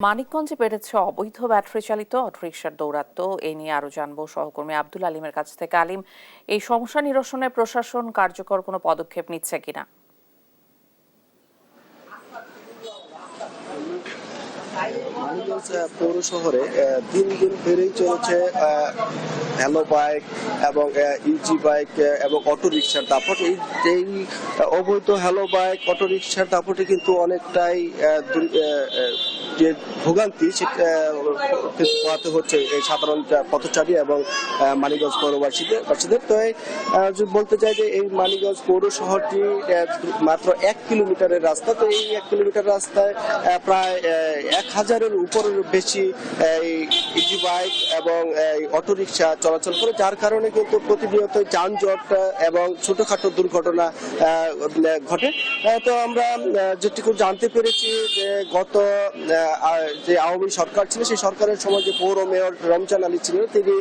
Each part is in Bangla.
মানিকগঞ্জে বেড়েছে অবৈধ ব্যাটারি চালিত অটোরিকশার দৌরাত্ম্য। এ নিয়ে আরো জানবো সহকর্মী আব্দুল আলিমের কাছ থেকে। আলিম, এই সমস্যা নিরসনে প্রশাসন কার্যকর কোনো পদক্ষেপ নিচ্ছে কিনা? মানিকগঞ্জ পৌর শহরে দিন দিন বেড়েই চলেছে ভ্যালো বাইক এবং ইজি বাইক এবং অটো রিক্সার দাপট। এই অবৈধ হ্যালো বাইক অটো রিক্সার দাপটে কিন্তু অনেকটাই যে ভোগান্তি পোহাতে হচ্ছে এই সাধারণ পথচারী এবং মানিকগঞ্জ পৌরবাসীদের। তো বলতে চাই যে এই মানিকগঞ্জ পৌর শহরটি মাত্র 1 কিলোমিটারের রাস্তা। তো এই 1 কিলোমিটার রাস্তায় প্রায় 1000-এর উপরের বেশি ইজি বাইক এবং অটো রিক্সা চলাচল করে, যার কারণে কিন্তু প্রতিনিয়ত যানজট এবং ছোটখাটো দুর্ঘটনা ঘটে। তো আমরা যেটুকু জানতে পেরেছি যে গত যে আওয়ামী সরকার ছিল, সেই সরকারের সময় যে পৌর মেয়র রমজান আলী ছিলেন, তিনি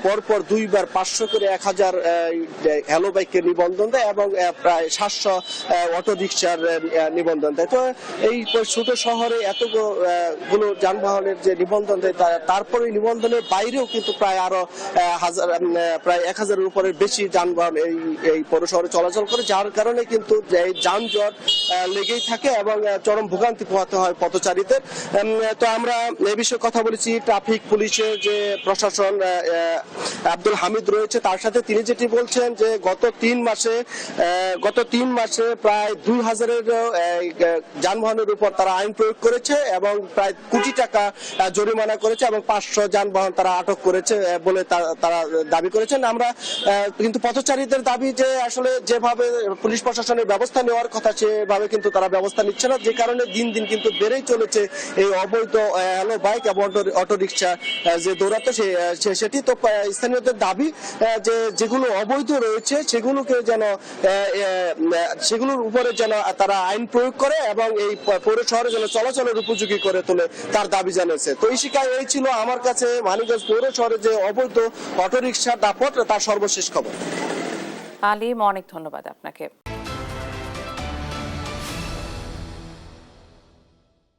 পরপর 2বার 500 করে 1000 হ্যালো বাইককে নিবন্ধন দেয় এবং প্রায় 700 অটো রিক্সার নিবন্ধন দেয়। তো এই ছোট শহরে এতগুলো যানবাহনের যে নিবন্ধন দেয়, তারপরে নিবন্ধনের বাইরেও কিন্তু প্রায় আরো প্রায় 1000-এর উপরের বেশি যানবাহন এই পৌর শহরে চলাচল করে, যার কারণে কিন্তু এই যানজট লেগেই থাকে এবং চরম ভোগান্তি পোহাতে হয় পথচারীদের। তো আমরা এই বিষয়ে কথা বলেছি ট্রাফিক পুলিশের যে প্রশাসন আব্দুল হামিদ রয়েছে, তার সাথে তিনি যেটি বলছেন যে গত 3 মাসে প্রায় 2000-এর যানবাহনের উপর তারা আইন প্রয়োগ করেছে এবং প্রায় কোটি টাকা জরিমানা করেছে এবং 500 যানবাহন তারা আটক করেছে বলে তারা দাবি করেছেন। আমরা কিন্তু পথচারীদের দাবি যে আসলে যেভাবে পুলিশ প্রশাসনের ব্যবস্থা নেওয়ার কথা সেভাবে কিন্তু তারা ব্যবস্থা নিচ্ছে না, যে কারণে দিন দিন কিন্তু বেড়েই চলেছে এই অবৈধ হ্যালো বাইক এবং অটো রিক্সা যে দৌরাত্ম সেটি। তো স্থানীয়দের দাবি যে যেগুলো অবৈধ রয়েছে সেগুলোর উপরে যেন তারা আইন প্রয়োগ করে এবং এই পৌর শহরে যেন চলাচলের উপযোগী করে তোলে, তার দাবি জানিয়েছে। তো এই ছিল আমার কাছে মানিকগঞ্জ পৌর শহরে যে অবৈধ অটো রিক্সার দাপট তার সর্বশেষ খবর। আলিম, অনেক ধন্যবাদ আপনাকে।